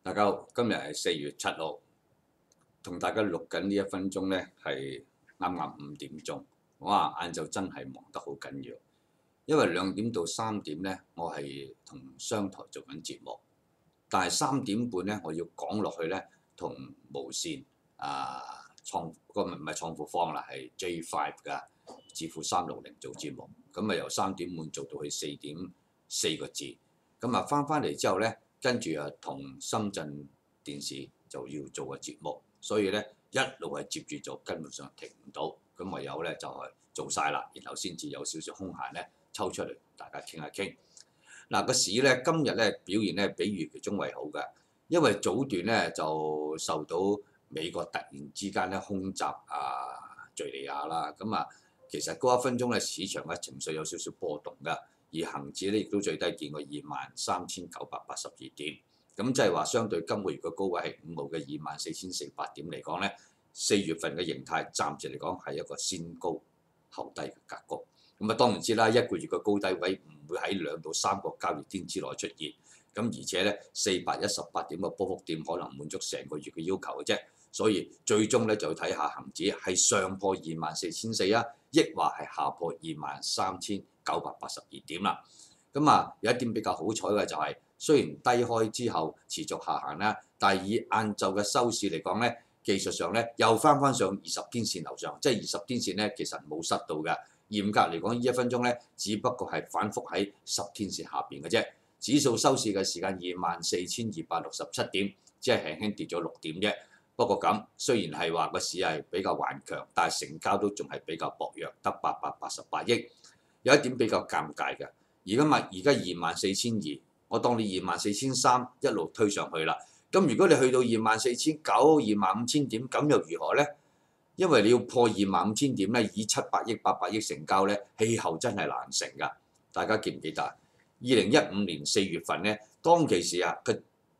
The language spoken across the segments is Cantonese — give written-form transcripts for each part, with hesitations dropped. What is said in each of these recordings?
大家好，今日係4月7號，同大家錄緊呢1分鐘呢係啱啱5點鐘。哇！晏晝真係忙得好緊要，因為2點到3點呢，我係同商台做緊節目，但係3點半呢，我要講落去呢，同無線唔係創富方啦，係 J5 㗎智富360做節目，咁啊由3點半做到去4點4個字，咁啊翻嚟之後呢。跟住啊，同深圳電視就要做個節目，所以咧一路係接住做，根本上停唔到。咁唯有咧就係做晒啦，然後先至有少少空閒咧抽出嚟，大家傾下傾。嗱個市咧今日咧表現咧比預期中為好嘅，因為早段咧就受到美國突然之間咧空襲敍利亞啦，咁啊其實嗰1分鐘咧市場嘅情緒有少少波動㗎。而恆指咧亦都最低見過23,982點，咁即係話相對今個月嘅高位係5號嘅24,400點嚟講咧，4月份嘅形態暫時嚟講係一個先高後低嘅格局。咁啊當然知啦，一個月嘅高低位唔會喺2到3個交易天之內出現，咁而且咧418點嘅波幅點可能滿足成個月嘅要求嘅啫，所以最終咧就要睇下恆指係上破24,400啊，抑或係下破23,982點啦。咁啊有一點比較好彩嘅就係，雖然低開之後持續下行啦，但係以晏晝嘅收市嚟講咧，技術上咧又翻上20天線樓上，即係20天線咧其實冇失到嘅。嚴格嚟講，呢1分鐘咧只不過係反覆喺10天線下邊嘅啫。指數收市嘅時間24,267點，只係輕輕跌咗6點啫。不過咁，雖然係話個市係比較頑強，但係成交都仲係比較薄弱，得888億。有一點比較尷尬嘅，而家24,200，我當你24,300一路推上去啦。咁如果你去到24,900、25,000點，咁又如何呢？因為你要破25,000點咧，以700億、800億成交咧，氣候真係難成㗎。大家記唔記得2015年4月份咧，當其時個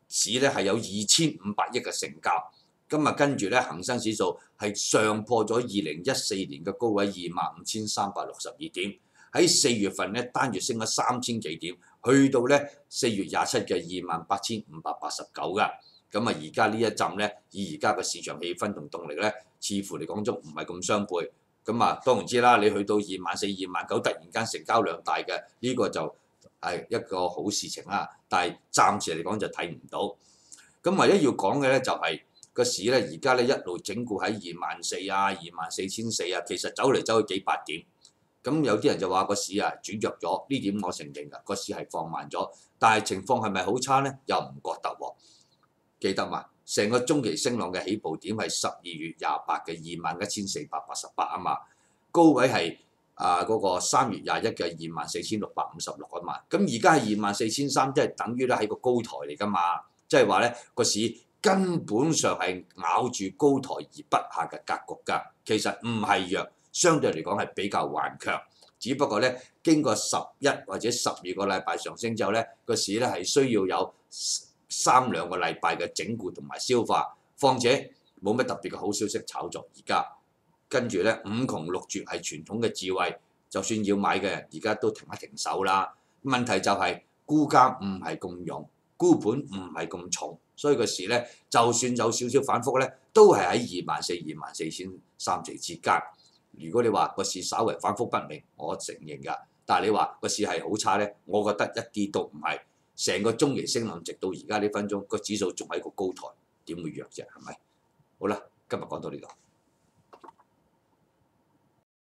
市咧係有2,500億嘅成交，咁啊跟住咧恒生指數係上破咗2014年嘅高位25,362點。喺4月份咧，單月升咗3000幾點，去到咧4月27嘅28,589㗎。咁啊，而家呢一陣咧，以而家嘅市場氣氛同動力咧，似乎嚟講都唔係咁相配。咁啊，當然知啦，你去到24,000、29,000，突然間成交量大嘅，呢個就係一個好事情啦。但係暫時嚟講就睇唔到。咁唯一要講嘅咧就係個市咧，而家咧一路整固喺24,000啊、24,400，其實走嚟走去幾百點。咁有啲人就話個市轉弱咗，呢點我承認㗎，個市係放慢咗，但係情況係咪好差呢？又唔覺得喎。記得嘛？成個中期升浪嘅起步點係12月28嘅21,488啊嘛，高位係嗰個3月21嘅24,656啊嘛。咁而家係24,300，即係等於咧喺個高台嚟㗎嘛，即係話咧個市根本上係咬住高台而不下嘅格局㗎，其實唔係弱。相對嚟講係比較頑強，只不過咧經過11或者12個禮拜上升之後咧，個市咧係需要有3-2個禮拜嘅整固同埋消化。況且冇乜特別嘅好消息炒作，而家跟住咧5窮6絕係傳統嘅智慧，就算要買嘅而家都停一停手啦。問題就係沽價唔係咁勇，沽盤唔係咁重，所以個市咧就算有少少反覆咧，都係喺24,000、24,300之間。如果你話個市稍為反覆不明，我承認㗎。但係你話個市係好差呢，我覺得一啲都唔係。成個中期升浪直到而家呢分鐘，個指數仲喺個高台，點會弱啫？係咪？好啦，今日講到呢度。